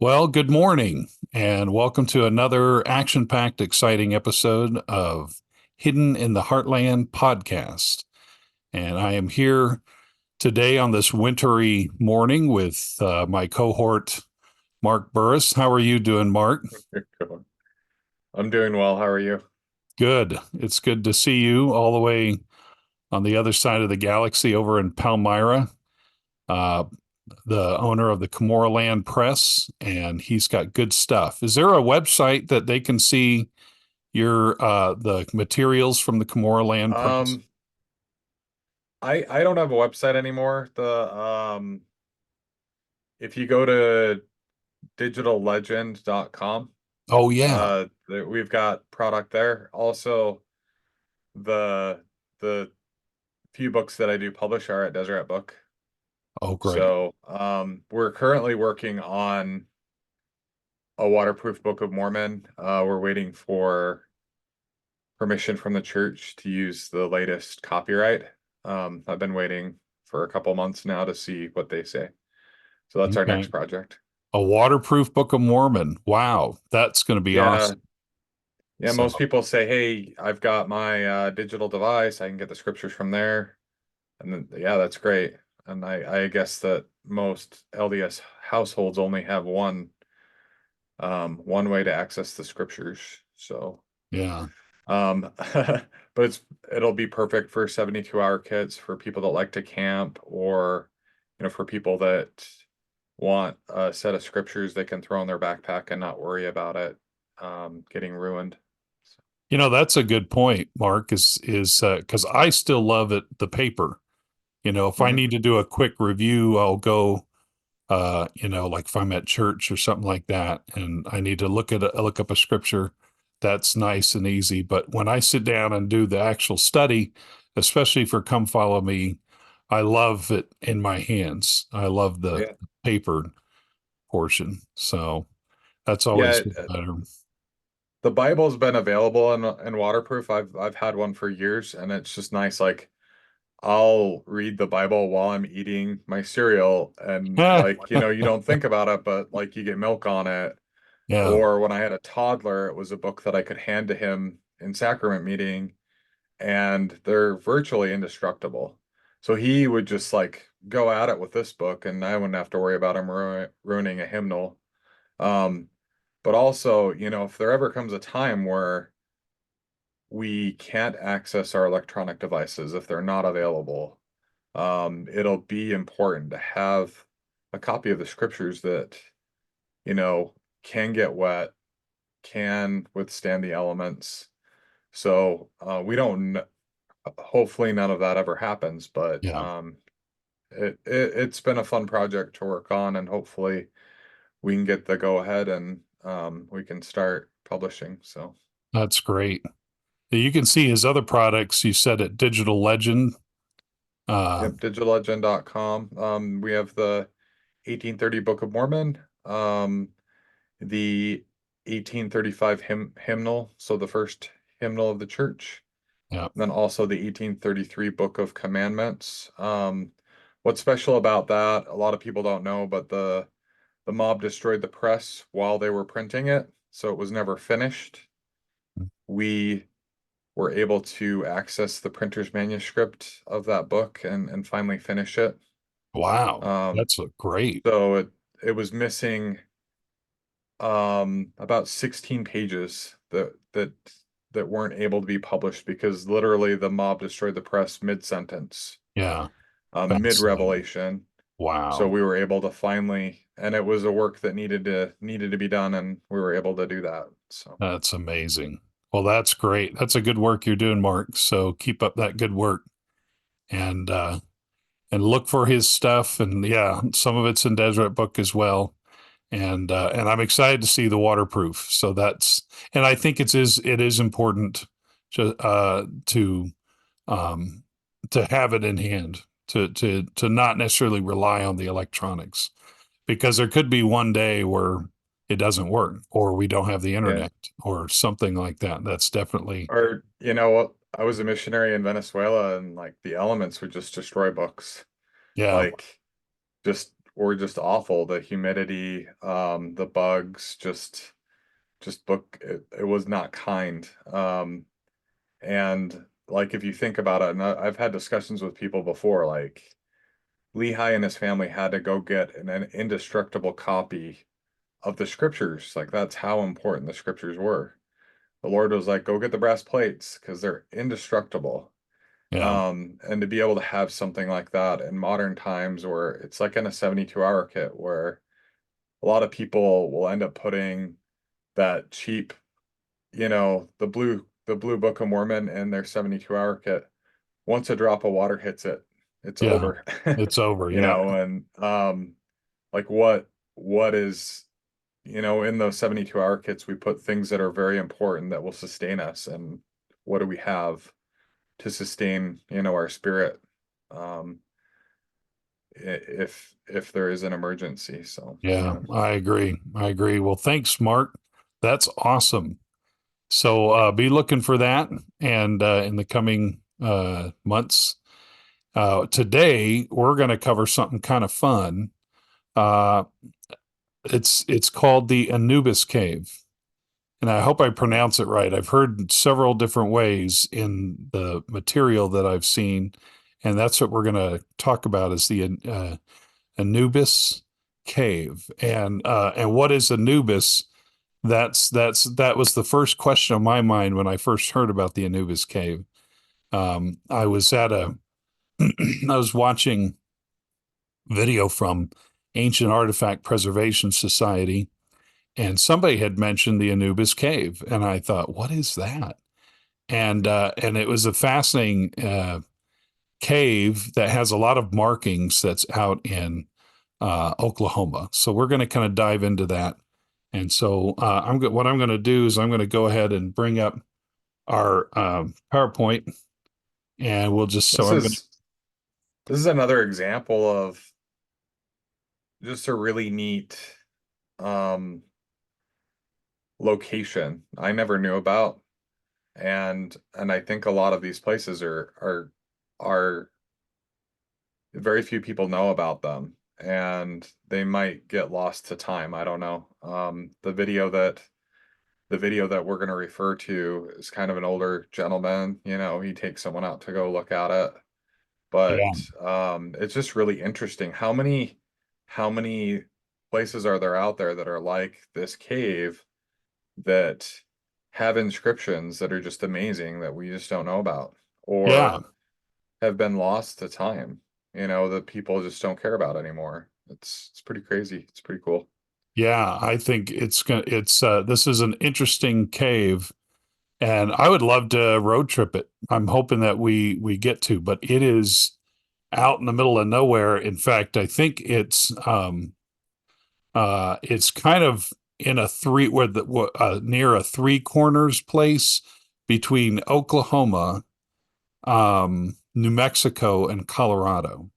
Well, good morning, and welcome to another action packed, exciting episode of Hidden in the Heartland podcast. And I am here today on this wintry morning with my cohort, Mark Burris. How are you doing, Mark? Cool. I'm doing well. How are you? Good. It's good to see you all the way on the other side of the galaxy over in Palmyra. Uh, the owner of the Land Press, and he's got good stuff. Is there a website that they can see your the materials from the Land Press? Um, I don't have a website anymore. The if you go to digitallegend.com, Oh yeah. we've got product there. Also, the the few books that I do publish are at Deseret Book. Oh great. So, we're currently working on a waterproof Book of Mormon. We're waiting for permission from the church to use the latest copyright. I've been waiting for a couple months now to see what they say. So that's our next Okay. project. A waterproof Book of Mormon. Wow, that's going to be Yeah, awesome. yeah. So Most people say, "Hey, I've got my digital device. I can get the scriptures from there." And then, yeah, that's great. And I guess that most LDS households only have one way to access the scriptures. So yeah, but it'll be perfect for 72-hour kits for people that like to camp, or for people that want a set of scriptures they can throw in their backpack and not worry about it getting ruined. that's a good point, Mark. Is because I still love it the paper. If I Mhm. need to do a quick review, I'll go like if I'm at church or something like that, and I need to look up a scripture, that's nice and easy. But when I sit down and do the actual study, especially for Come Follow Me, I love it in my hands. I love the Yeah, paper portion. So that's always yeah. been better. The Bible's been available in waterproof. I've had one for years, and it's just nice. Like, I'll read the Bible while I'm eating my cereal, and you don't think about it, but like you get milk on it. Yeah. Or when I had a toddler, it was a book that I could hand to him in sacrament meeting, and they're virtually indestructible. So he would just like go at it with this book, and I wouldn't have to worry about him ruining a hymnal. Um, but also, if there ever comes a time where we can't access our electronic devices, if they're not available, it'll be important to have a copy of the scriptures that, you know, can get wet, can withstand the elements. So we don't, hopefully none of that ever happens, but Yeah. it's been a fun project to work on, and hopefully we can get the go ahead and we can start publishing. So, That's great. You can see his other products. You said at Digital Legend. Uh, yep, digitallegend.com. We have the 1830 Book of Mormon, the 1835 hymnal, so the first hymnal of the church. yeah. And then also the 1833 Book of Commandments. What's special about that, a lot of people don't know, but the mob destroyed the press while they were printing it, so it was never finished. We were able to access the printer's manuscript of that book and finally finish it. Wow. Um, That's great. so it was missing about 16 pages that weren't able to be published because literally the mob destroyed the press mid-sentence, Yeah. Fascinating. mid-revelation. So Wow. we were able to finally, and it was a work that needed to be done, and we were able to do that. So That's amazing. Well, that's great. That's a good work you're doing, Mark. So keep up that good work and look for his stuff. And yeah, some of it's in Deseret Book as well. And I'm excited to see the waterproof. So that's and I think it is important to um to have it in hand to not necessarily rely on the electronics because there could be one day where it doesn't work or we don't have the yeah. internet or something like that. That's definitely, Or you know what? I was a missionary in Venezuela, and like the elements would just destroy books. yeah, Like just were just awful. The humidity, the bugs, just book it was not kind. And like if you think about it, and I've had discussions with people before, like Lehi and his family had to go get an indestructible copy of the scriptures. Like that's how important the scriptures were. The Lord was like, go get the brass plates because they're indestructible. Yeah. And to be able to have something like that in modern times where it's like in a 72-hour kit where a lot of people will end up putting that cheap, the blue Book of Mormon in their 72-hour kit. Once a drop of water hits it, it's Yeah. over. It's over. Yeah. And like what is, in those 72-hour kits we put things that are very important that will sustain us, and what do we have to sustain, our spirit, um, if there is an emergency. So, Yeah. yeah. I agree. I agree. Well, thanks, Mark. That's awesome. So be looking for that, and in the coming months. Today we're going to cover something kind of fun. Uh, it's called the Anubis Cave, and I hope I pronounce it right. I've heard several different ways in the material that I've seen, and that's what we're going to talk about is the Anubis Cave. And what is Anubis? That was the first question on my mind when I first heard about the Anubis Cave. I was at a I was watching video from Ancient Artifact Preservation Society, and somebody had mentioned the Anubis Cave, and I thought, what is that? And it was a fascinating cave that has a lot of markings that's out in Oklahoma. So we're going to kind of dive into that. And so what I'm going to do is I'm going to go ahead and bring up our PowerPoint, and we'll just so This I'm going to is this is another example of just a really neat um location I never knew about. And I think a lot of these places are very few people know about them, and they might get lost to time. I don't know. The video that we're going to refer to is kind of an older gentleman. He takes someone out to go look at it. yeah, But it's just really interesting. How many places are there out there that are like this cave that have inscriptions that are just amazing that we just don't know about, yeah, or have been lost to time, that people just don't care about anymore. It's pretty crazy. It's pretty cool. yeah. I think it's this is an interesting cave, and I would love to road trip it. I'm hoping that we get to, but it is out in the middle of nowhere. In fact, I think it's kind of in a three where near a three corners place between Oklahoma, New Mexico, and Colorado.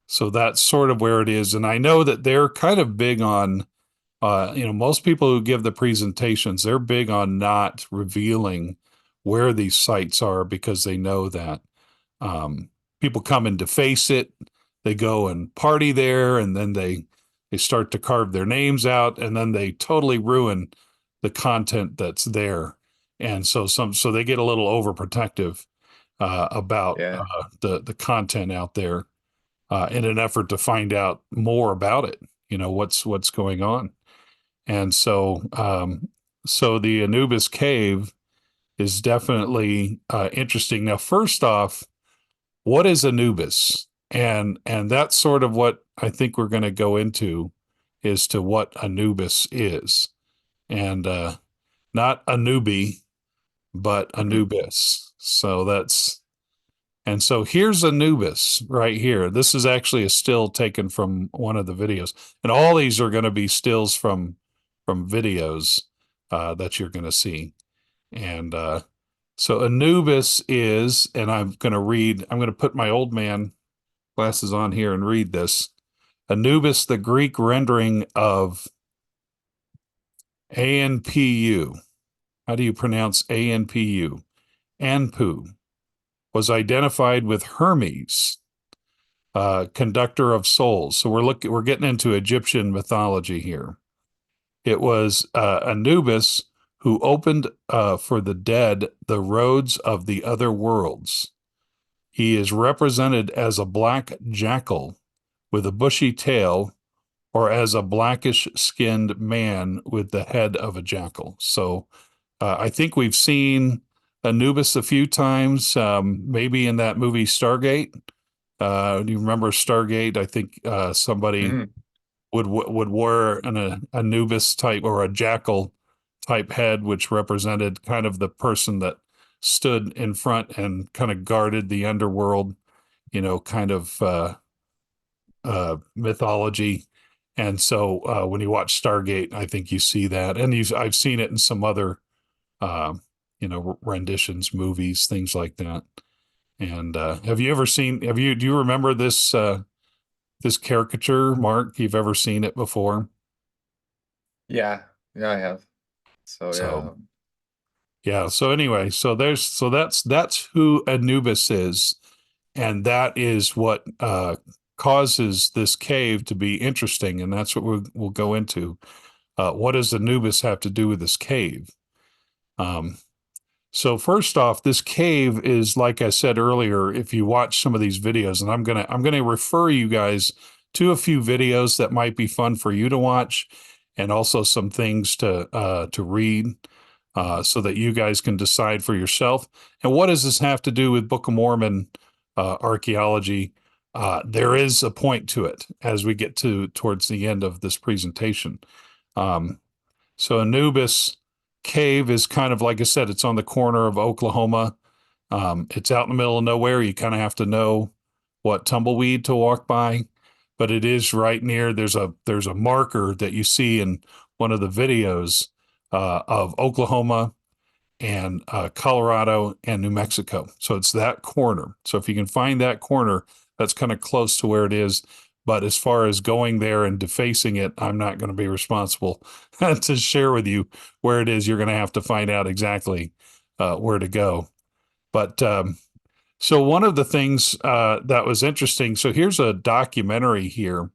So that's sort of where it is. And I know that they're kind of big on, most people who give the presentations, they're big on not revealing where these sites are because they know that um, people come in to face it. They go and party there, and then they start to carve their names out, and then they totally ruin the content that's there. And so they get a little overprotective about Yeah. the content out there in an effort to find out more about it. What's going on, and so the Anubis Cave is definitely interesting. Now, first off, what is Anubis? And that's sort of what I think we're going to go into is to what Anubis is. And not a newbie, but Anubis. So here's Anubis right here. This is actually a still taken from one of the videos. And all these are going to be stills from videos that you're going to see. And so Anubis is, and I'm going to put my old man glasses on here and read this. Anubis, the Greek rendering of Anpu. How do you pronounce Anpu? Anpu was identified with Hermes, conductor of souls. So we're getting into Egyptian mythology here. It was Anubis who opened for the dead the roads of the other worlds. He is represented as a black jackal with a bushy tail, or as a blackish skinned man with the head of a jackal. So I think we've seen Anubis a few times, maybe in that movie Stargate. Do you remember Stargate? I think somebody Mhm. would wear an Anubis type or a jackal type head, which represented kind of the person that stood in front and kind of guarded the underworld, kind of mythology. And so when you watch Stargate, I think you see that, and I've seen it in some other uh, renditions, movies, things like that. And have you ever seen? Do you remember this caricature, Mark? You've ever seen it before? Yeah, yeah, I have. So So yeah. yeah. So anyway, that's who Anubis is, and that is what causes this cave to be interesting, and that's what we'll go into. What does Anubis have to do with this cave? Um, so first off, this cave is, like I said earlier, if you watch some of these videos, and I'm gonna refer you guys to a few videos that might be fun for you to watch, and also some things to read, so that you guys can decide for yourself. And what does this have to do with Book of Mormon archaeology? There is a point to it as we get towards the end of this presentation. Um, so Anubis Cave is kind of, like I said, it's on the corner of Oklahoma. It's out in the middle of nowhere. You kind of have to know what tumbleweed to walk by, but it is right near. There's a marker that you see in one of the videos of Oklahoma and Colorado and New Mexico. So it's that corner. So if you can find that corner, that's kind of close to where it is. But as far as going there and defacing it, I'm not going to be responsible to share with you where it is. You're going to have to find out exactly where to go. But so one of the things that was interesting. So here's a documentary here.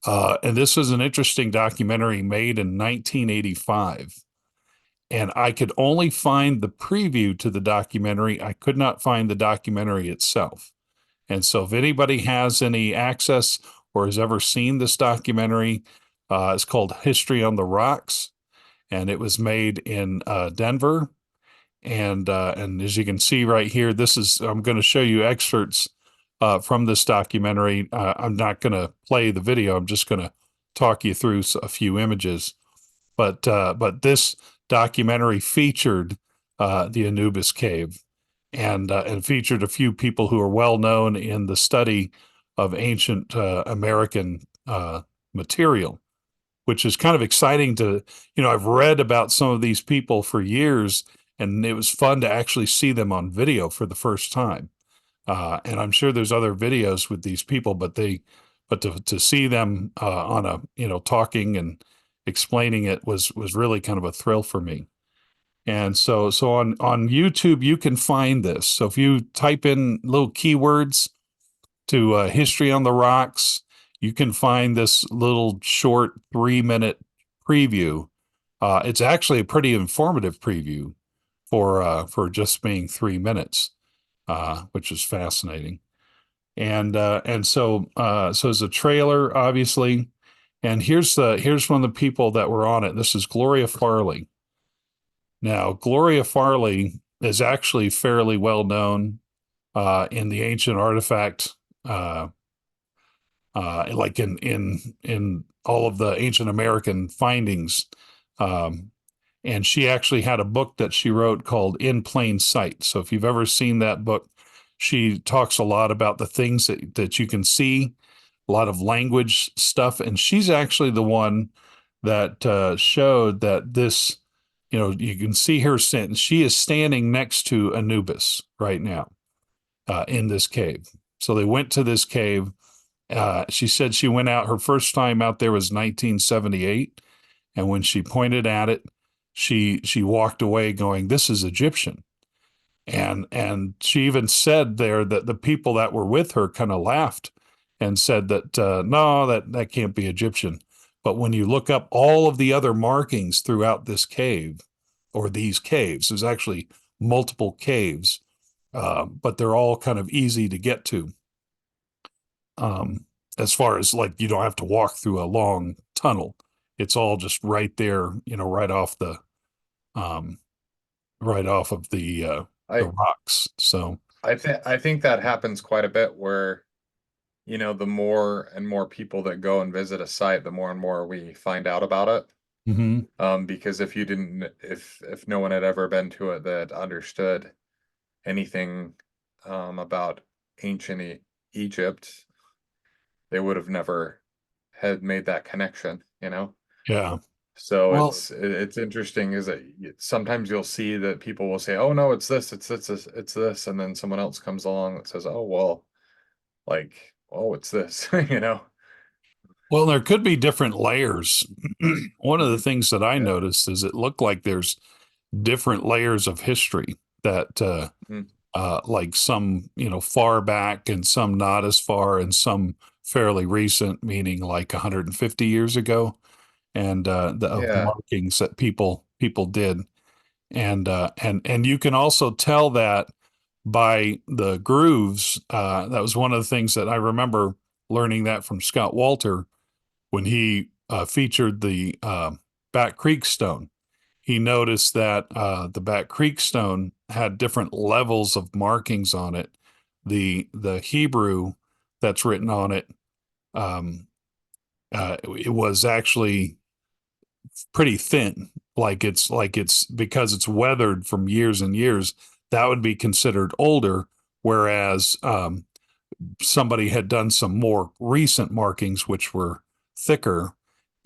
And this was an interesting documentary made in 1985, and I could only find the preview to the documentary. I could not find the documentary itself. And so, if anybody has any access or has ever seen this documentary, it's called History on the Rocks, and it was made in Denver. And as you can see right here, I'm going to show you excerpts from this documentary. I'm not going to play the video. I'm just going to talk you through a few images. But this documentary featured the Anubis Cave, and featured a few people who are well known in the study of ancient American material, which is kind of exciting to, I've read about some of these people for years, and it was fun to actually see them on video for the first time. And I'm sure there's other videos with these people, but to see them on a, talking and explaining it was really kind of a thrill for me. And so on YouTube, you can find this. So if you type in little keywords to History on the Rocks, you can find this little short 3-minute preview. It's actually a pretty informative preview for just being 3 minutes, which is fascinating. And so it's a trailer, obviously. And here's one of the people that were on it. This is Gloria Farley. Now, Gloria Farley is actually fairly well known in the ancient artifact, uh, like in all of the ancient American findings. Um, and she actually had a book that she wrote called In Plain Sight. So if you've ever seen that book, she talks a lot about the things that you can see, a lot of language stuff, and she's actually the one that showed that this, you can see her stand. She is standing next to Anubis right now in this cave. So they went to this cave. She said she went out. Her first time out there was 1978, and when she pointed at it, she walked away going, "This is Egyptian." And she even said there that the people that were with her kind of laughed and said that no, that can't be Egyptian. But when you look up all of the other markings throughout this cave, or these caves, there's actually multiple caves, but they're all kind of easy to get to. As far as like you don't have to walk through a long tunnel. It's all just right there, um, right off of the I rocks. So, I think that happens quite a bit where, the more and more people that go and visit a site, the more and more we find out about it. mhm, Because if no one had ever been to it that understood anything about ancient Egypt, they would have never had made that connection. yeah. So Well, it's interesting is that sometimes you'll see that people will say, "Oh no, it's this," and then someone else comes along that says, "Oh well, like, oh, it's this," you know. well, there could be different layers. One of the Mhm. things that I Yeah. noticed is it looked like there's different layers of history that, Mhm. like some, far back and some not as far and some fairly recent, meaning like 150 years ago, and of the Yeah. markings that people did. And you can also tell that by the grooves. That was one of the things that I remember learning that from Scott Wolter when he featured the Back Creek stone. He noticed that the Back Creek stone had different levels of markings on it. The Hebrew that's written on it, um, it was actually pretty thin. Like it's because it's weathered from years and years. That would be considered older, whereas somebody had done some more recent markings, which were thicker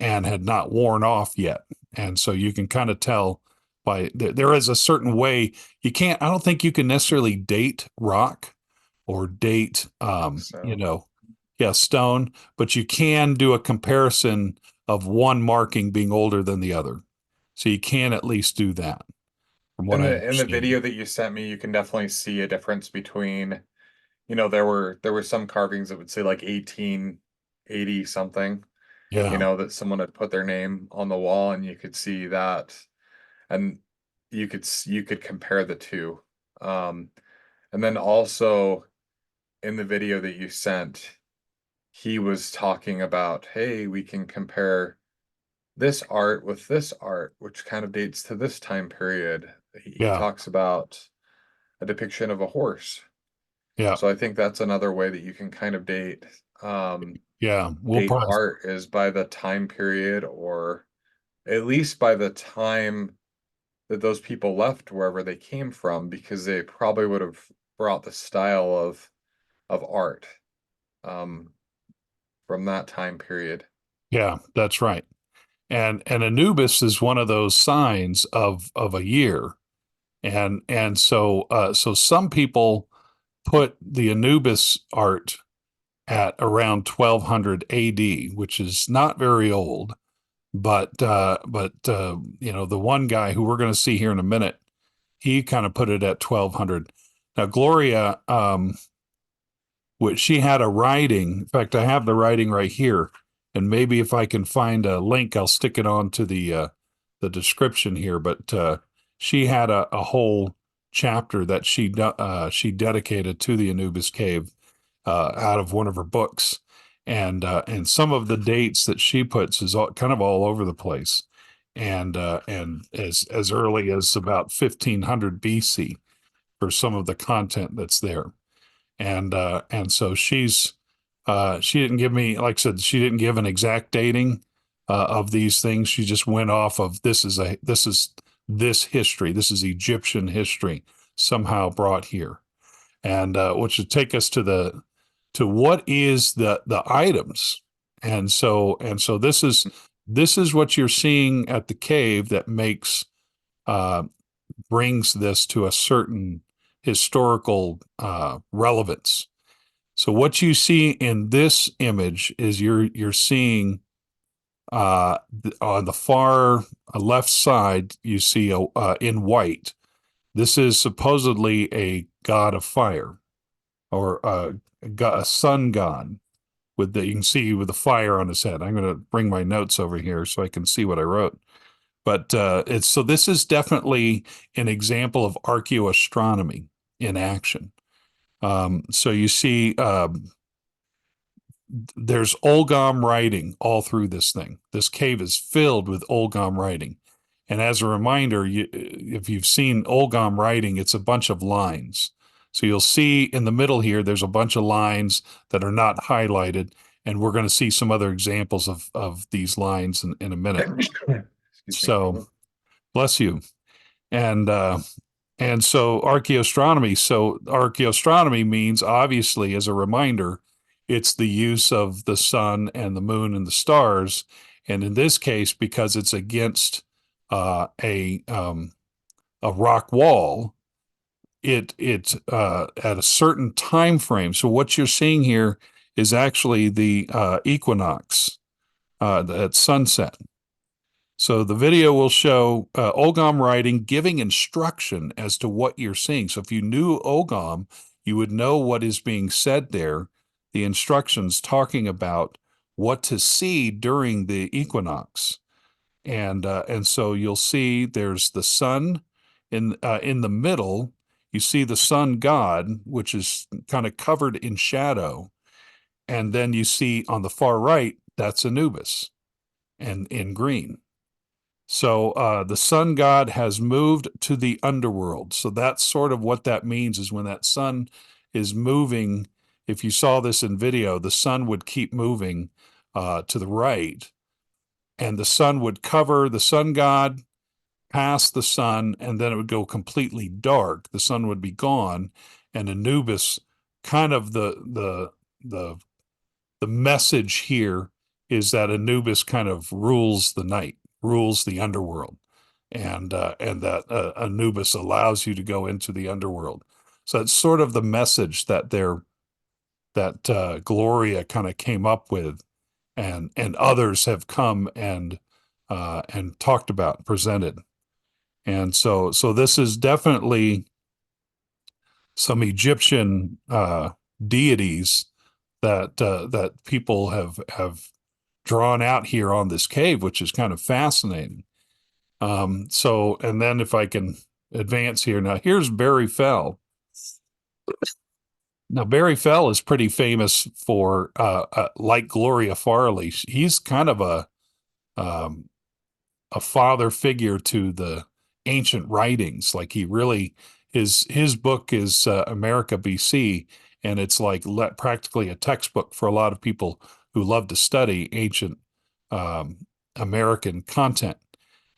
and had not worn off yet. And so you can kind of tell by there is a certain way you can't. I don't think you can necessarily date rock or date, Think so. yeah, stone, but you can do a comparison of one marking being older than the other. So you can at least do that, from what In I the understand. video that you sent me, you can definitely see a difference between, there were some carvings that would say like 1880 something, Yeah, that someone had put their name on the wall, and you could see that, and you could compare the two. Um, and then also in the video that you sent, he was talking about, hey, we can compare this art with this art, which kind of dates to this time period. He yeah, talks about a depiction of a horse. yeah, So I think that's another way that you can kind of um, yeah. We'll date probably, art is by the time period, or at least by the time that those people left wherever they came from, because they probably would have brought the style of art um, from that time period. yeah, that's right. And Anubis is one of those signs of a year. And so some people put the Anubis art at around 1200 AD, which is not very old. But the one guy who we're going to see here in a minute, he kind of put it at 1200. Now Gloria, which she had a writing. In fact, I have the writing right here, and maybe if I can find a link, I'll stick it on to the description here. But she had a whole chapter that she dedicated to the Anubis Cave out of one of her books, and some of the dates that she puts is kind of all over the place, and as early as about 1500 BC for some of the content that's there. And so she didn't give me, like I said, she didn't give an exact dating of these things. She just went off of this history. This is Egyptian history somehow brought here, and which would take us to what is the items. And so this is what you're seeing at the cave that makes brings this to a certain historical relevance. So what you see in this image is you're seeing on the far left side, you see in white This is supposedly a god of fire, or a sun god with the, you can see with the fire on his head. I'm going to bring my notes over here so I can see what I wrote. But it's so this is definitely an example of archaeoastronomy in action. So you see, there's Olgam writing all through this thing. This cave is filled with Olgam writing. And as a reminder, if you've seen Olgam writing, it's a bunch of lines. So you'll see in the middle here, there's a bunch of lines that are not highlighted. And we're going to see some other examples of these lines in a minute. Excuse me. So bless you. And so archaeoastronomy. So archaeoastronomy means, obviously, as a reminder, it's the use of the sun and the moon and the stars. And in this case, because it's against a rock wall, it at a certain time frame. So what you're seeing here is actually the equinox at sunset. So the video will show Ogam writing, giving instruction as to what you're seeing. So if you knew Ogam, you would know what is being said there. The instructions talking about what to see during the equinox, and so you'll see there's the sun in the middle. You see the sun god, which is kind of covered in shadow, and then you see on the far right that's Anubis, and in green. So the sun god has moved to the underworld. So that's sort of what that means, is when that sun is moving. If you saw this in video, the sun would keep moving to the right, and the sun would cover the sun god past the sun, and then it would go completely dark. The sun would be gone, and Anubis, kind of the the message here is that Anubis kind of rules the night, rules the underworld, and that Anubis allows you to go into the underworld. So it's sort of the message that Gloria kind of came up with, and others have come and talked about, presented. And so this is definitely some Egyptian deities that people have drawn out here on this cave, which is kind of fascinating. So, and then if I can advance here now, here's Barry Fell. Now, Barry Fell is pretty famous for, like Gloria Farley. He's kind of um, a father figure to the ancient writings. Like he really, his book is America BC, and it's like practically a textbook for a lot of people who love to study ancient American content.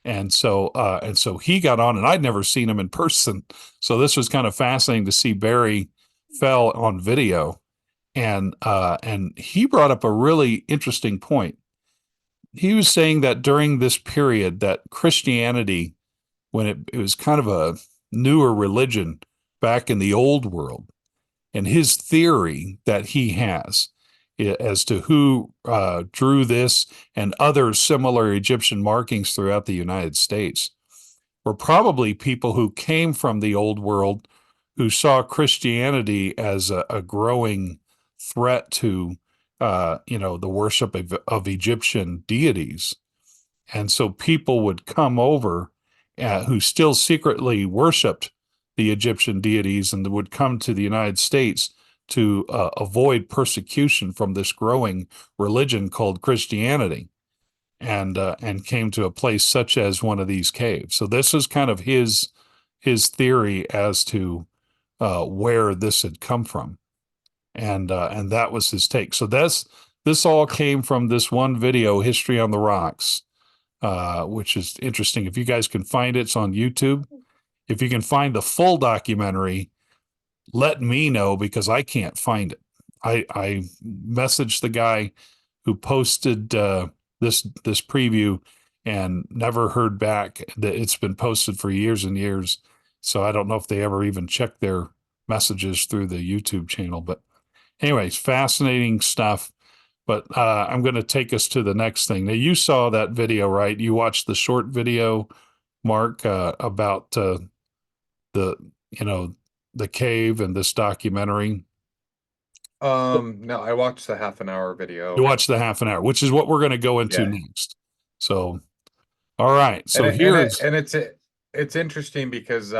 And so he got on, and I'd never seen him in person. So this was kind of fascinating to see Barry Fell on video. And he brought up a really interesting point. He was saying that during this period that Christianity, when it was kind of a newer religion back in the old world, and his theory that he has as to who drew this and other similar Egyptian markings throughout the United States were probably people who came from the old world, who saw Christianity as a growing threat to the worship of Egyptian deities. And so people would come over who still secretly worshiped the Egyptian deities, and would come to the United States to avoid persecution from this growing religion called Christianity, and came to a place such as one of these caves. So this is kind of his theory as to where this had come from, and that was his take. So this all came from this one video, History on the Rocks, which is interesting. If you guys can find it, it's on YouTube. If you can find the full documentary, let me know, because I can't find it. I messaged the guy who posted this preview and never heard back. That it's been posted for years and years, so I don't know if they ever even checked their messages through the YouTube channel. But anyways, fascinating stuff. But I'm going to take us to the next thing. Now, you saw that video, right? You watched the short video, Mark, about the you know the cave and this documentary? No, I watched the half an hour You video. watch the half an hour, which is what we're going to go into Yeah. next. So, all right. And So it, and it, here's and it's interesting because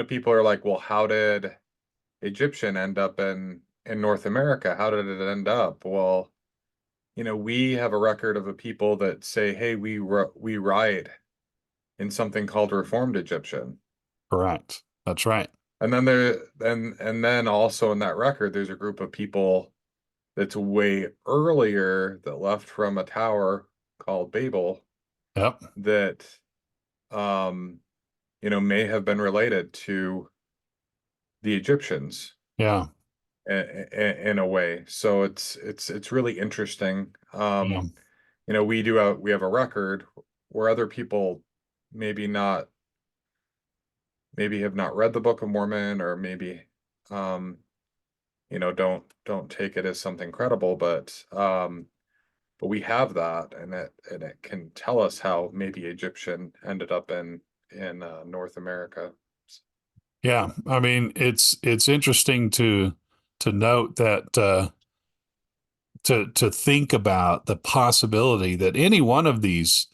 people are like, well, how did Egyptian end up in North America? How did it end up? Well, we have a record of a people that say, hey, we write in something called Reformed Egyptian. correct. That's right. And then also in that record, there's a group of people that's way earlier that left from a tower called Babel Yep. that um may have been related to the Egyptians Yeah. in a way. So it's really interesting. Yeah. We have a record where other people maybe not maybe have not read the Book of Mormon, or maybe um don't take it as something credible, but we have that, and it can tell us how maybe Egyptian ended up in North America. Yeah. I mean, it's interesting to note that to think about the possibility that any one of these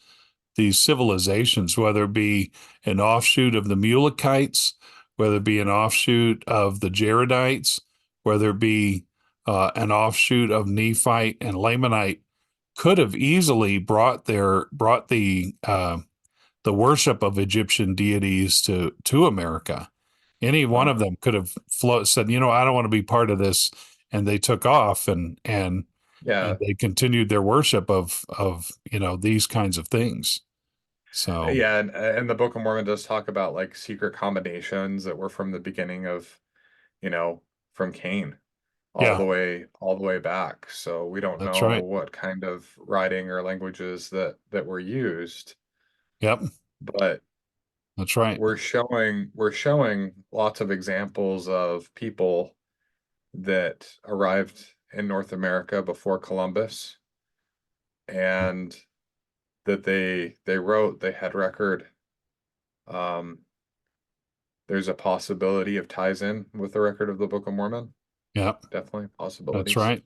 civilizations, whether it be an offshoot of the Mulekites, whether it be an offshoot of the Jaredites, whether it be an offshoot of Nephite and Lamanite, could have easily brought the worship of Egyptian deities to America. Any one of Uh, them could have said, I don't want to be part of this, and they took off and yeah, they continued their worship of these kinds of things. So yeah, and the Book of Mormon does talk about like secret combinations that were from the beginning of, you know, from Cain yeah, all the way back. So we don't that's know right. what kind of writing or languages that were used, Yep, but that's right. we're showing lots of examples of people that arrived in North America before Columbus, and that they had record. Um, there's a possibility of ties in with the record of the Book of Mormon. Yep, Definitely that's possibilities. right.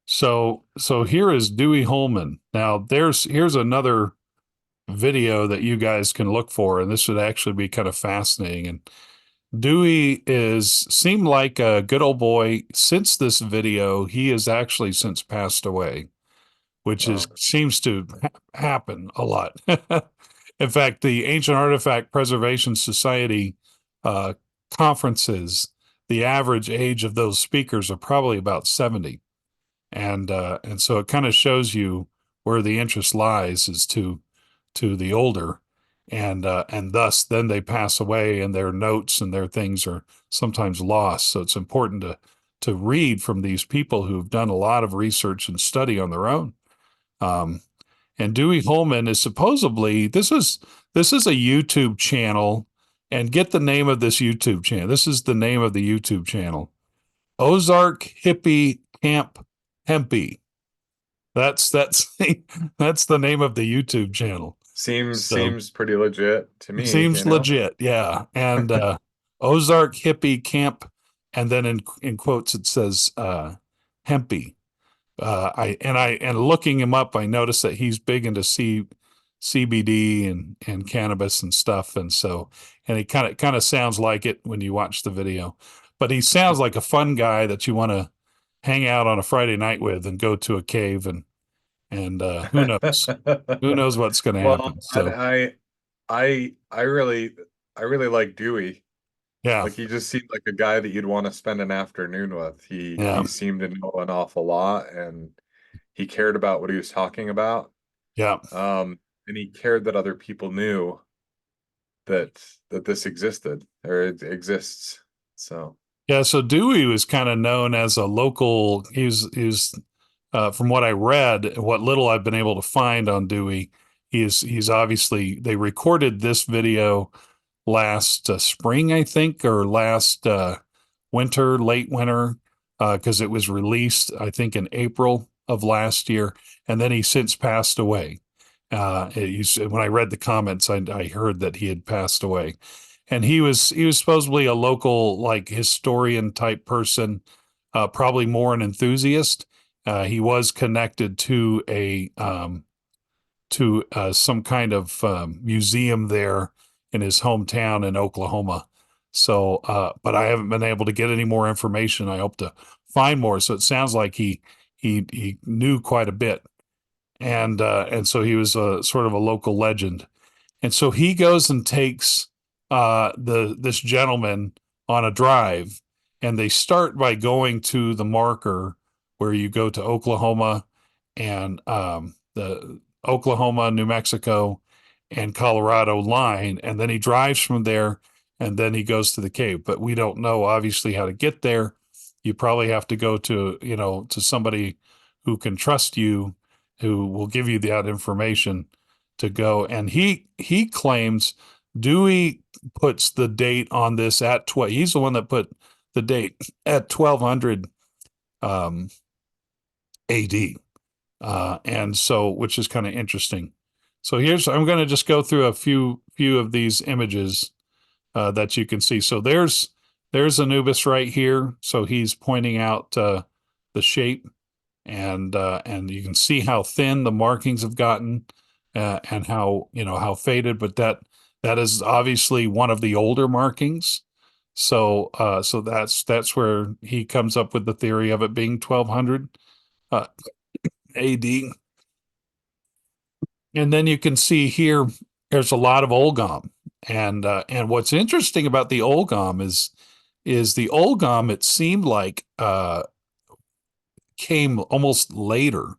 So here is Dewey Holman. Now here's another video that you guys can look for, and this would actually be kind of fascinating. And Dewey is seemed like a good old boy. Since this video, he has actually since passed away, which is Oh, seems to happen a lot. In fact, the Ancient Artifact Preservation Society uh, conferences, the average age of those speakers are probably about 70, and so it kind of shows you where the interest lies is to the older, and thus then they pass away, and their notes and their things are sometimes lost. So it's important to read from these people who've done a lot of research and study on their own. Um, and Dewey Holman is supposedly this is a YouTube channel, and get the name of this YouTube channel. This is the name of the YouTube channel: Ozark Hippie Camp Hempy. That's that's the name of the YouTube channel. seems So seems pretty legit to me, seems legit, yeah. And Ozark Hippie Camp, and then in quotes it says Hempy. I looking him up, I noticed that he's big into CBD and cannabis and stuff, and so and he kind of sounds like it when you watch the video. But he sounds like a fun guy that you want to hang out on a Friday night with and go to a cave and who knows what's going to Well, happen. So I really like Dewey. yeah, Like, he just seemed like a guy that you'd want to spend an afternoon with. He yeah, he seemed to know an awful lot, and he cared about what he was talking about. yeah. And he cared that other people knew that this existed, or it exists. So, Yeah, so Dewey was kind of known as a local. He was from what I read, what little I've been able to find on Dewey, he's obviously they recorded this video last spring, I think, or last winter, late winter, because it was released, I think, in April of last year, and then he since passed away. When I read the comments, I heard that he had passed away, and he was supposedly a local like historian type person, probably more an enthusiast. He was connected to some kind of museum there in his hometown in Oklahoma. So, but I haven't been able to get any more information. I hope to find more. So it sounds like he knew quite a bit, and so he was a sort of a local legend. And so he goes and takes the this gentleman on a drive, and they start by going to the marker where you go to Oklahoma and the Oklahoma, New Mexico, and Colorado line, and then he drives from there, and then he goes to the cave. But we don't know obviously how to get there. You probably have to go to to somebody who can trust you, who will give you that information to go. And he claims Dewey puts the date on this at 12. He's the one that put the date at 1200 AD. And so, which is kind of interesting. So I'm going to just go through a few of these images that you can see. So there's Anubis right here. So he's pointing out the shape, and you can see how thin the markings have gotten, and how how faded. But that is obviously one of the older markings. So that's where he comes up with the theory of it being 1200 AD. And then you can see here there's a lot of Olgam. And what's interesting about the Olgam is the Olgam, it seemed like came almost later.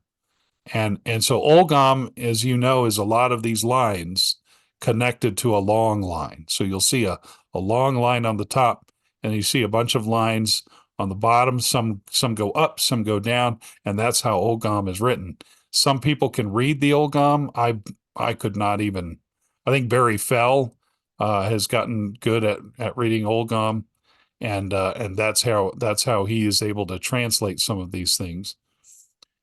And so Olgam, as you know, is a lot of these lines connected to a long line. So you'll see a long line on the top, and you see a bunch of lines on the bottom. Some go up, some go down, and that's how Olgam is written. Some people can read the Olgam. I could not even. I think Barry Fell has gotten good at reading Olgam, and that's how he is able to translate some of these things.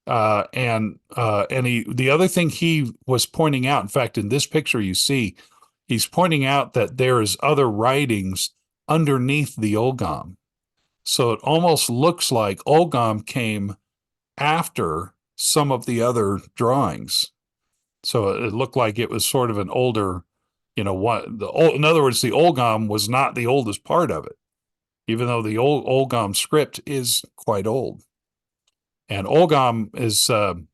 And the other thing he was pointing out, in fact, in this picture you see, he's pointing out that there is other writings underneath the Olgam. So it almost looks like Olgam came after some of the other drawings. So it looked like it was sort of an older, in other words, the Olgam was not the oldest part of it, even though the old Olgam script is quite old. And Olgam is the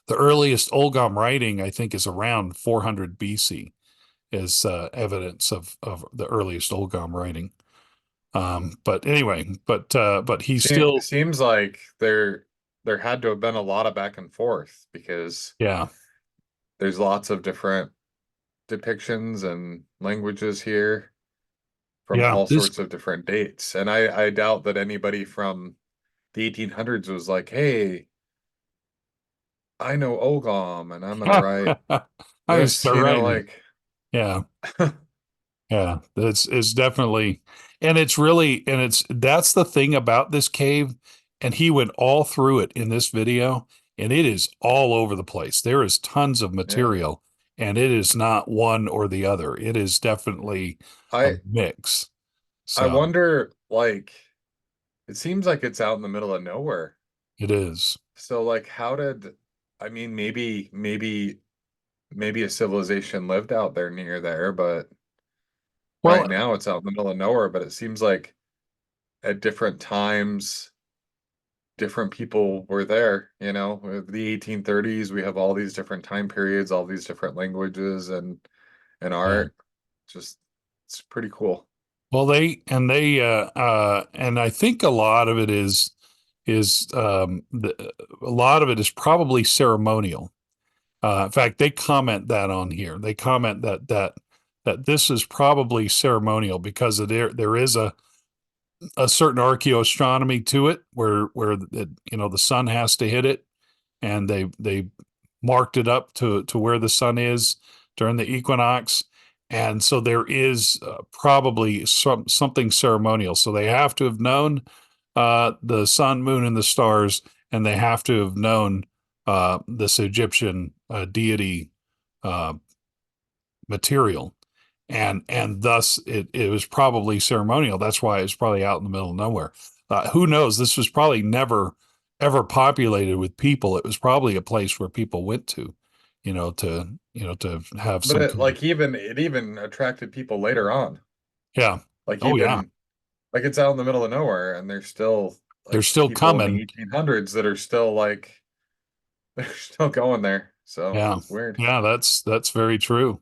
earliest Olgam writing, I think, is around 400 BC, is evidence of the earliest Olgam writing. But anyway, but he's still, Seems like there had to have been a lot of back and forth because yeah, there's lots of different depictions and languages here from yeah. all This sorts of different dates. And I doubt that anybody from the 1800s was like, hey, I know Ogam and I'm gonna write I this, start writing it. like Yeah, yeah. It's definitely, and that's the thing about this cave. And he went all through it in this video, and it is all over the place. There is tons of yeah. material, and it is not one or the other. It is definitely a I mix. I So wonder, like, it seems like it's out in the middle of nowhere. it is. So like how did I mean maybe a civilization lived out there near there, but right Well, now it's out in the middle of nowhere, but it seems like at different times different people were there, with the 1830s, we have all these different time periods, all these different languages and yeah. art. Just it's pretty cool. Well, and I think a lot of it is a lot of it is probably ceremonial. In fact, they comment that on here. They comment that this is probably ceremonial because there is a certain archaeoastronomy to it where the sun has to hit it, and they marked it up to where the sun is during the equinox. And so there is probably something ceremonial. So they have to have known the sun, moon, and the stars, and they have to have known this Egyptian deity uh, material, and thus it was probably ceremonial. That's why it was probably out in the middle of nowhere. Who knows? This was probably never ever populated with people. It was probably a place where people went to, to have But some it kind of, like even it even attracted people later on. yeah. Like Oh yeah, even like it's out in the middle of nowhere and there's still they're like still people in the coming. 1800s that are still like they're still going there. So Yeah, weird. yeah, that's very true.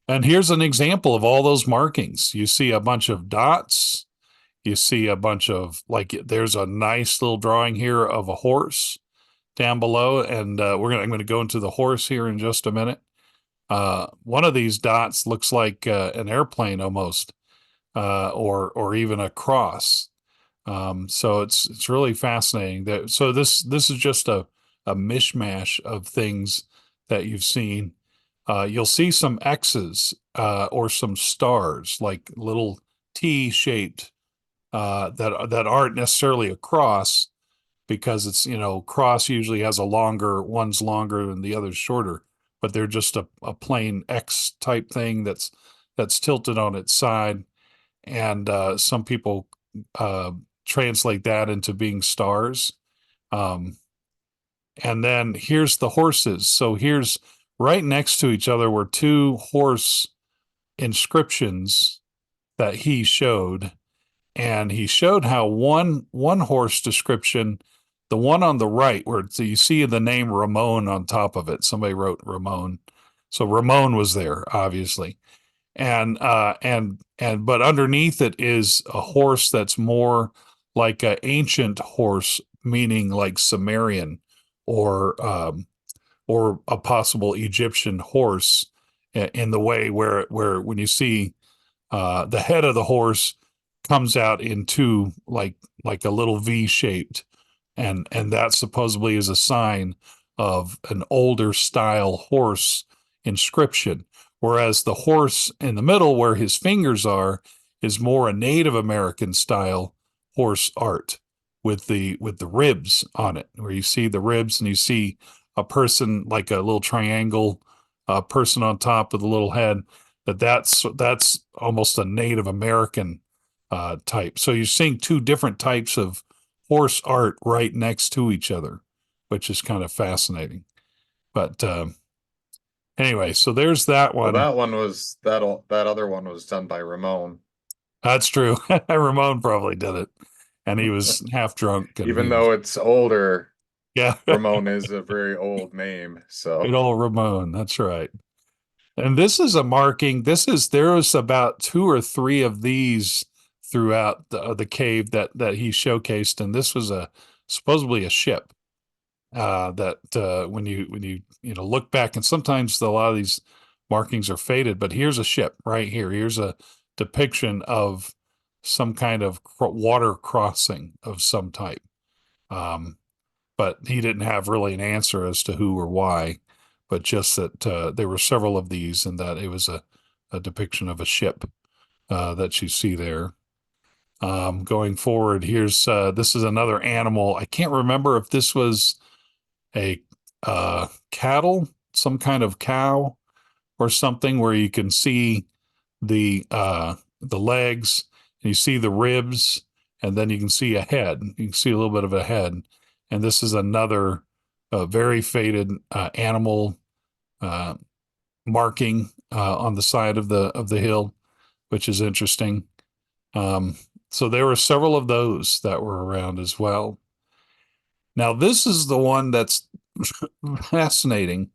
And here's an example of all those markings. You see a bunch of dots. You see a bunch of, like, there's a nice little drawing here of a horse down below, and I'm gonna go into the horse here in just a minute. One of these dots looks like an airplane almost, or even a cross. So it's really fascinating. So this is just a mishmash of things that you've seen. You'll see some X's or some stars, like little T-shaped, that aren't necessarily a cross, because it's, cross usually has a longer, one's longer than the other's shorter, but they're just a plain X type thing that's tilted on its side. And some people uh, translate that into being stars. Um, and then here's the horses. So here's, right next to each other were two horse inscriptions that he showed, and he showed how one horse description, the one on the right, where so you see the name Ramon on top of it. Somebody wrote Ramon, so Ramon was there, obviously. And but underneath it is a horse that's more like an ancient horse, meaning like Sumerian, or a possible Egyptian horse, in the way where when you see the head of the horse comes out into like a little V shaped, and that supposedly is a sign of an older style horse inscription, whereas the horse in the middle where his fingers are is more a Native American style horse art, with the ribs on it, where you see the ribs and you see a person, like a little triangle, person on top with a little head. That's almost a Native American type. So you're seeing two different types of horse art right next to each other, which is kind of fascinating. But anyway, so there's that Well, one. that one was that other one was done by Ramon. That's true. Ramon probably did it, and he was half drunk, and Even he was, though it's older, yeah, Ramon is a very old name. So good old Ramon. That's right. And this is a marking. There was about two or three of these throughout the cave that he showcased, and this was a supposedly a ship. That when you look back, and sometimes a lot of these markings are faded, but here's a ship right here. Here's a depiction of some kind of water crossing of some type. Um, but he didn't have really an answer as to who or why, but just that there were several of these, and that it was a depiction of a ship that you see there. Going forward, this is another animal. I can't remember if this was a cattle, some kind of cow or something, where you can see the legs, and you see the ribs, and then you can see a head. You can see a little bit of a head, and this is another very faded animal uh, marking on the side of the hill, which is interesting. Um, so there were several of those that were around as well. Now this is the one that's fascinating,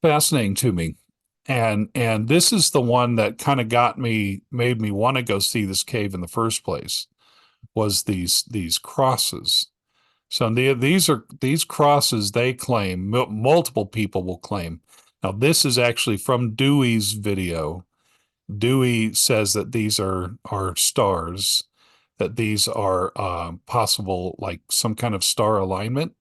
fascinating to me. And this is the one that kind of made me want to go see this cave in the first place, was these crosses. So these crosses, they claim, multiple people will claim. Now this is actually from Dewey's video. Dewey says that these are stars, that these are possible, like some kind of star alignment,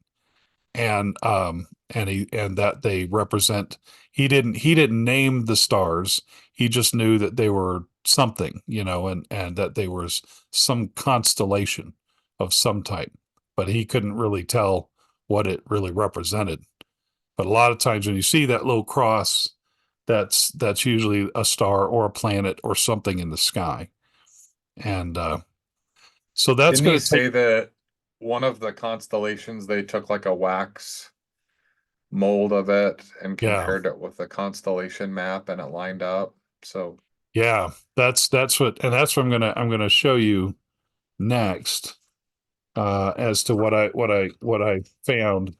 and that they represent, he didn't name the stars. He just knew that they were something, and that they were some constellation of some type, but he couldn't really tell what it really represented. But a lot of times when you see that little cross, that's usually a star or a planet or something in the sky. And so that's Didn't he going to take, say that one of the constellations they took like a wax mold of it and yeah, compared it with the constellation map and it lined up? So yeah, that's what, and that's what I'm gonna show you next, as to what I found,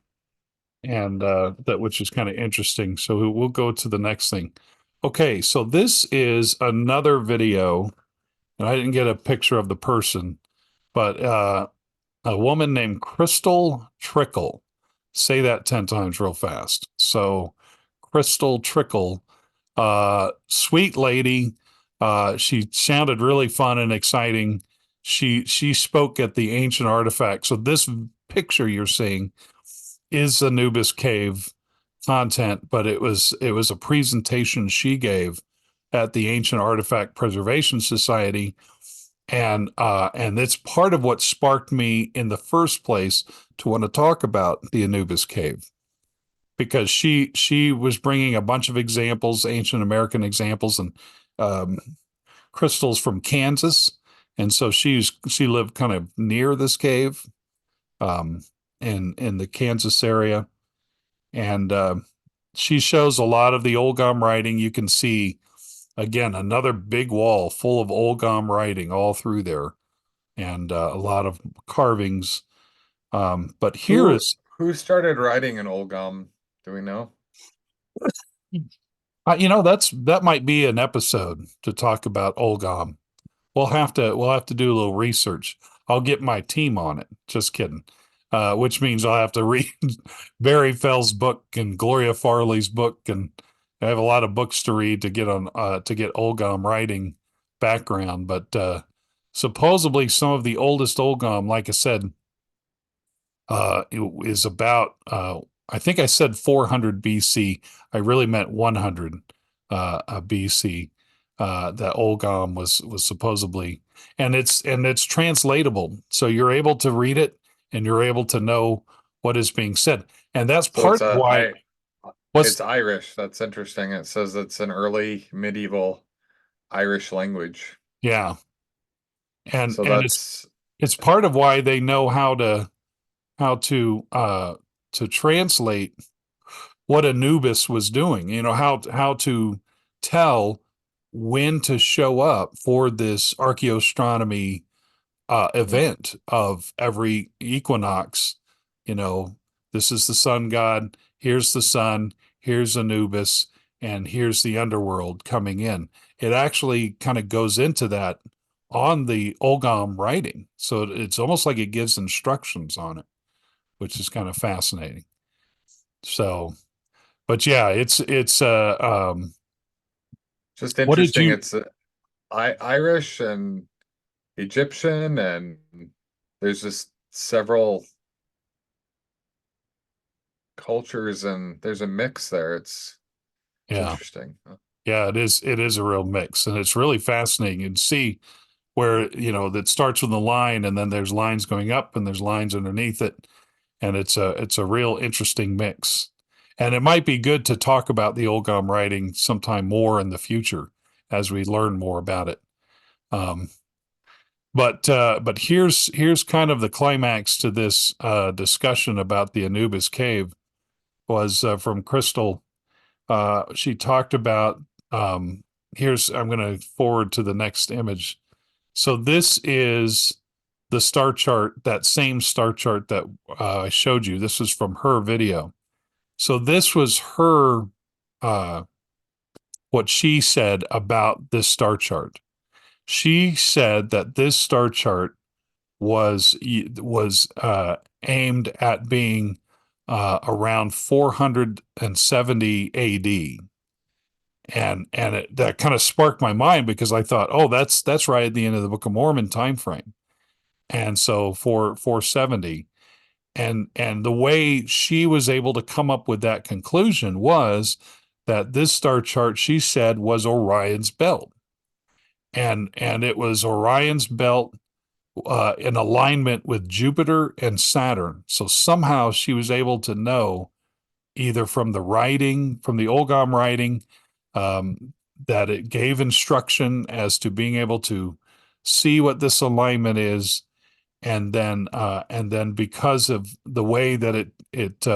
and that which is kind of interesting. So we'll go to the next thing. Okay, so this is another video, and I didn't get a picture of the person, but a woman named Crystal Trickle. Say that 10 times real fast. So, Crystal Trickle, sweet lady. She sounded really fun and exciting. She spoke at the ancient artifact. So this picture you're seeing is Anubis Cave content, but it was a presentation she gave at the Ancient Artifact Preservation Society, and it's part of what sparked me in the first place to want to talk about the Anubis Cave, because she was bringing a bunch of examples, ancient American examples, and um, crystals from Kansas, and so she lived kind of near this cave, um, in the Kansas area, and she shows a lot of the Olgam writing. You can see again another big wall full of Olgam writing all through there, and a lot of carvings. But here who is, who started writing in Olgam? Do we know? that might be an episode to talk about Olgam. We'll have to do a little research. I'll get my team on it. Just kidding. Which means I'll have to read Barry Fell's book and Gloria Farley's book, and I have a lot of books to read to get Olgam writing background. But supposedly some of the oldest Olgam, like I said, is about, I think I said 400 BC. I really meant 100 BC. That Olgam was supposedly, and it's translatable, so you're able to read it and you're able to know what is being said, and that's So part of why. it's What's Irish. That's interesting. It says it's an early medieval Irish language. Yeah, and So and it's that's it's part of why they know how to translate what Anubis was doing, how to tell when to show up for this archaeoastronomy mm, event of every equinox. You know, this is the sun god, here's the sun, here's Anubis, and here's the underworld coming in. It actually kind of goes into that on the Olgam writing. So it's almost like it gives instructions on it, which is kind of fascinating. So, but yeah, just what did interesting. you, It's Irish and Egyptian, and there's just several cultures, and there's a mix there. It's yeah, interesting. yeah, it is a real mix, and it's really fascinating. You can see where, that starts with a line, and then there's lines going up and there's lines underneath it. And it's a real interesting mix. And it might be good to talk about the Olgam writing sometime more in the future as we learn more about it. Um, but here's kind of the climax to this discussion about the Anubis cave was from Crystal. She talked about, here's, I'm going to forward to the next image. So this is the star chart, that same star chart that I showed you. This is from her video. So this was her, uh, what she said about this star chart. She said that this star chart was aimed at being around 470 AD, that kind of sparked my mind, because I thought, oh, that's right at the end of the Book of Mormon time frame, and so for 470, and the way she was able to come up with that conclusion was that this star chart, she said, was Orion's belt, and it was Orion's belt in alignment with Jupiter and Saturn. So somehow she was able to know either from the writing, from the Olgam writing, that it gave instruction as to being able to see what this alignment is, and then because of the way that it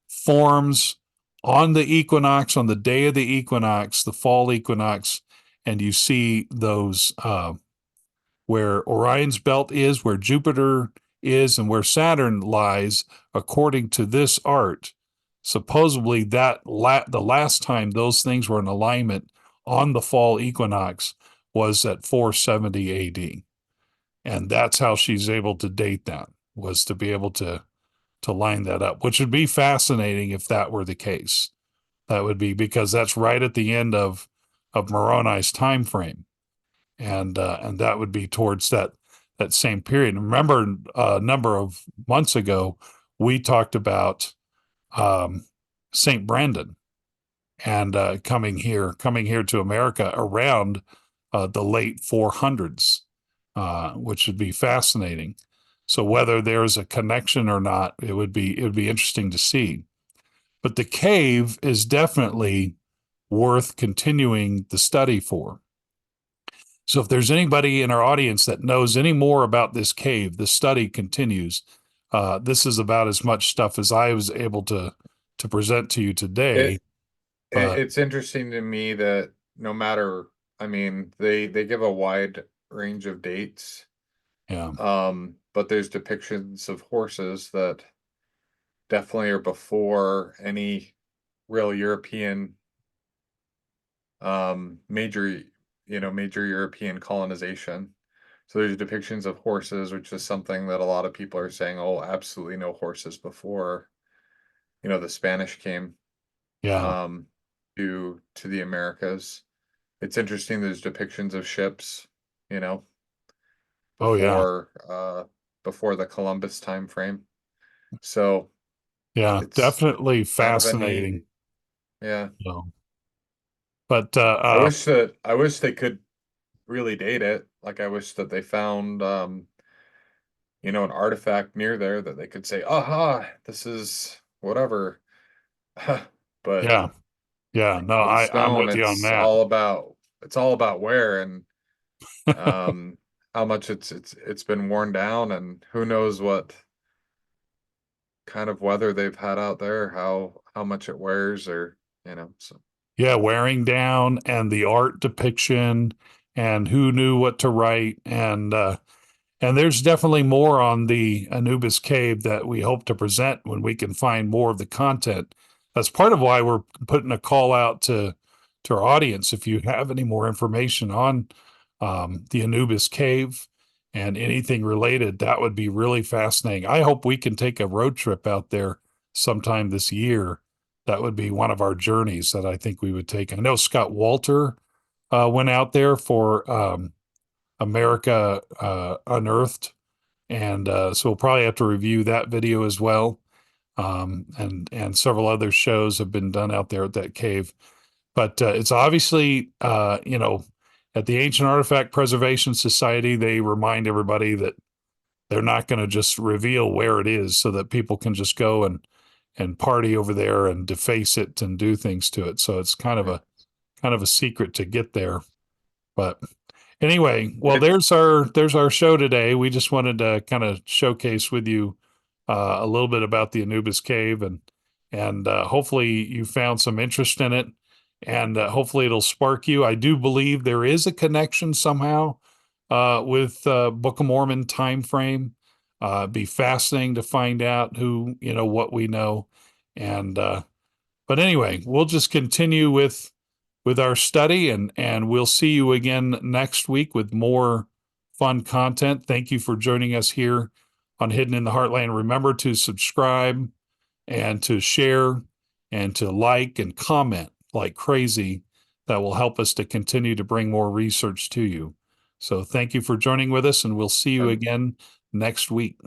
forms on the equinox, on the day of the equinox, the fall equinox, and you see those where Orion's belt is, where Jupiter is, and where Saturn lies, according to this art. Supposedly, the last time those things were in alignment on the fall equinox was at 470 AD, and that's how she's able to date that, was to be able to line that up, which would be fascinating if that were the case. That would be, because that's right at the end of Moroni's time frame, and that would be towards that same period. And remember, a number of months ago, we talked about Saint Brandon and coming here to America around the late 400s, which would be fascinating. So whether there's a connection or not, it would be interesting to see. But the cave is definitely worth continuing the study for. So if there's anybody in our audience that knows any more about this cave, the study continues. This is about as much stuff as I was able to present to you today. It, But it's interesting to me that no matter, I mean, they give a wide range of dates, yeah, but there's depictions of horses that definitely are before any real European major major European colonization. So there's depictions of horses, which is something that a lot of people are saying, oh, absolutely no horses before, the Spanish came yeah, um to the Americas. It's interesting there's depictions of ships, you know, oh yeah, before before the Columbus time frame. So yeah, it's definitely kind of a neat, fascinating. yeah. So, but I wish they could really date it. Like I wish that they found an artifact near there that they could say, aha, this is whatever. But yeah, yeah, no, with I'm stone, with you on that. it's all about wear and um how much it's been worn down, and who knows what kind of weather they've had out there, how much it wears, or so Yeah, wearing down and the art depiction and who knew what to write, and there's definitely more on the Anubis Cave that we hope to present when we can find more of the content. That's part of why we're putting a call out to our audience. If you have any more information on the Anubis Cave and anything related, that would be really fascinating. I hope we can take a road trip out there sometime this year. That would be one of our journeys that I think we would take. I know Scott Wolter went out there for America Unearthed, and so we'll probably have to review that video as well. And several other shows have been done out there at that cave, but it's obviously at the Ancient Artifact Preservation Society, they remind everybody that they're not going to just reveal where it is so that people can just go and party over there and deface it and do things to it. So it's yeah. kind of a secret to get there. But anyway, well, It there's our show today. We just wanted to kind of showcase with you a little bit about the Anubis Cave, and hopefully you found some interest in it, and hopefully it'll spark you. I do believe there is a connection somehow with Book of Mormon time frame. Be fascinating to find out who what we know, and but anyway, we'll just continue with our study, and we'll see you again next week with more fun content. Thank you for joining us here on Hidden in the Heartland. Remember to subscribe and to share and to like and comment like crazy. That will help us to continue to bring more research to you. So thank you for joining with us, and we'll see you and again next week.